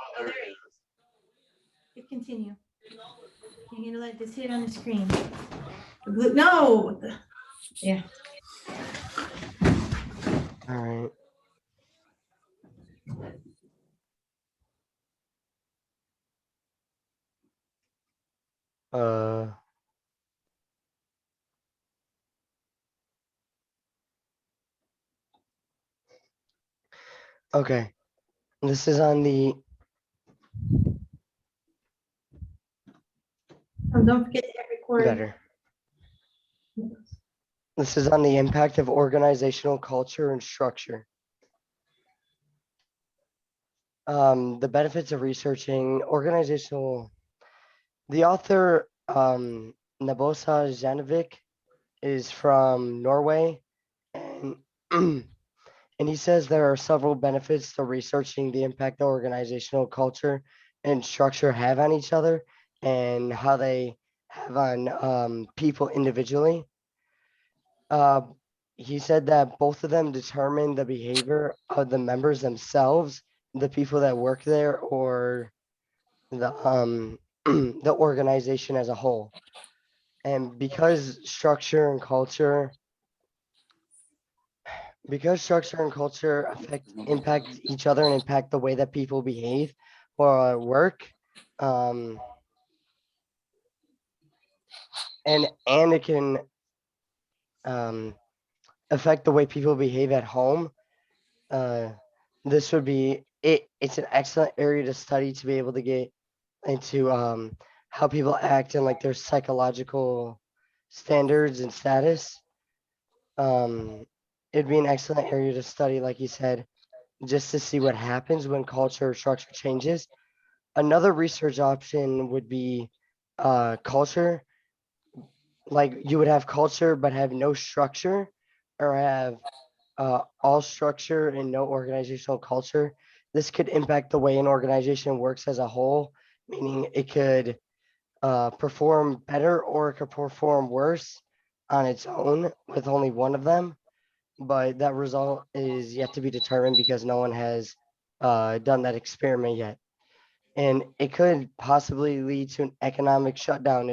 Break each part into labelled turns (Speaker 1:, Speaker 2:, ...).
Speaker 1: Oh, there he is. Hit continue. You're gonna let this hit on the screen. The blue, no. Yeah.
Speaker 2: All right. Uh, okay. This is on the
Speaker 1: Oh, don't forget to hit record.
Speaker 2: better. This is on the impact of organizational culture and structure. The benefits of researching organizational. The author, Nabosa Janovic, is from Norway, and and he says there are several benefits to researching the impact that organizational culture and structure have on each other and how they have on people individually. Uh, he said that both of them determine the behavior of the members themselves, the people that work there, or the the organization as a whole. And because structure and culture impact each other and impact the way that people behave or work, um, and it can um, affect the way people behave at home. Uh, this would be it. It's an excellent area to study to be able to get into how people act and like their psychological standards and status. Um, it'd be an excellent area to study, like you said, just to see what happens when culture or structure changes. Another research option would be culture. Like you would have culture but have no structure, or have all structure and no organizational culture. This could impact the way an organization works as a whole, meaning it could perform better or it could perform worse on its own with only one of them. But that result is yet to be determined because no one has done that experiment yet. And it could possibly lead to an economic shutdown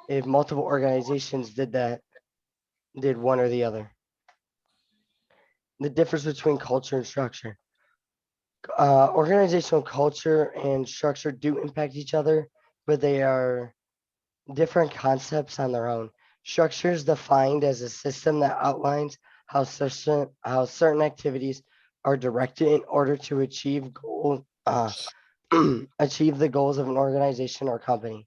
Speaker 2: if multiple organizations did one or the other. The difference between culture and structure. Organizational culture and structure do impact each other, but they are different concepts on their own. Structure is defined as a system that outlines how certain activities are directed in order to achieve the goals of an organization or company.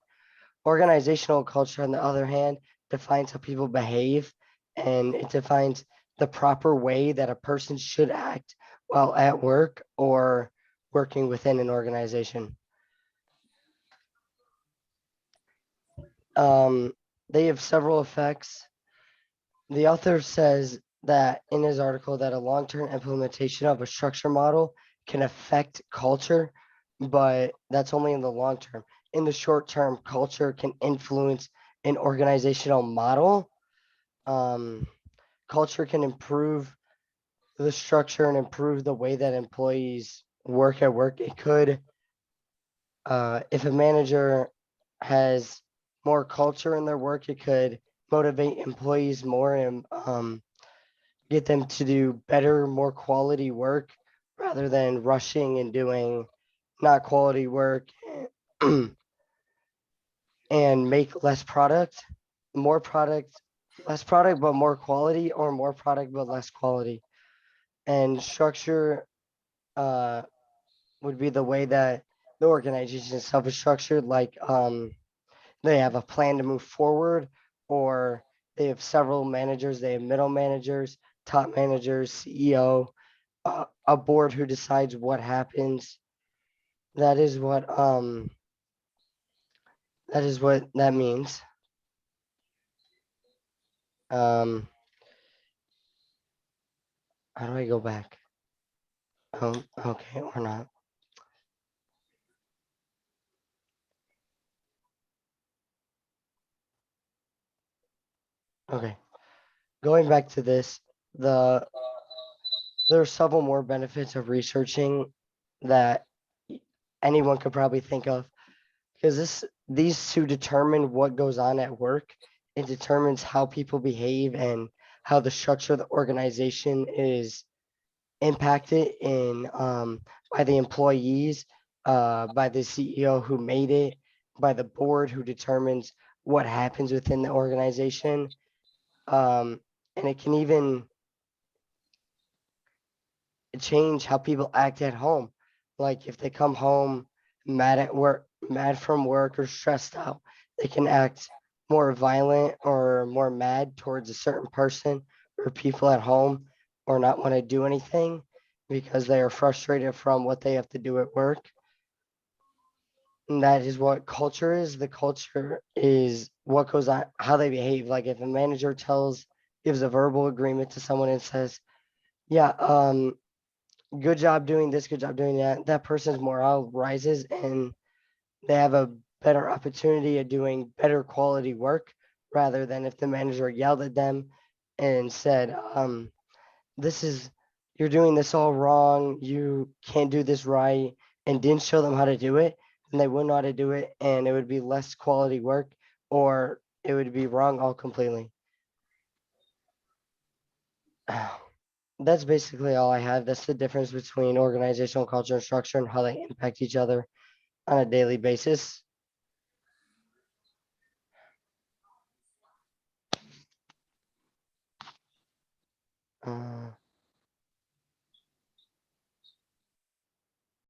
Speaker 2: Organizational culture, on the other hand, defines how people behave, and it defines the proper way that a person should act while at work or working within an organization. Um, they have several effects. The author says that in his article that a long-term implementation of a structure model can affect culture, but that's only in the long term. In the short term, culture can influence an organizational model. Um, Culture can improve the structure and improve the way that employees work at work. It could, if a manager has more culture in their work, it could motivate employees more and get them to do better, more quality work rather than rushing and doing not quality work and make less product, more product, less product, but more quality, or more product, but less quality. And structure uh, would be the way that the organization itself is structured, like they have a plan to move forward, or they have several managers, they have middle managers, top managers, CEO, a board who decides what happens. That is what that means. Um, how do I go back? Okay, or not. Okay, going back to this, the there are several more benefits of researching that anyone could probably think of. Because these two determine what goes on at work. It determines how people behave and how the structure of the organization is impacted in by the employees, by the CEO who made it, by the board who determines what happens within the organization. And it can even change how people act at home. Like if they come home mad at work, mad from work or stressed out, they can act more violent or more mad towards a certain person or people at home, or not want to do anything because they are frustrated from what they have to do at work. And that is what culture is. The culture is what goes on, how they behave. Like if a manager gives a verbal agreement to someone and says, yeah, good job doing this, good job doing that, that person's morale rises and they have a better opportunity of doing better quality work, rather than if the manager yelled at them and said, this is, you're doing this all wrong, you can't do this right, and didn't show them how to do it, then they wouldn't know how to do it and it would be less quality work, or it would be wrong all completely. That's basically all I have. That's the difference between organizational culture and structure and how they impact each other on a daily basis. Uh,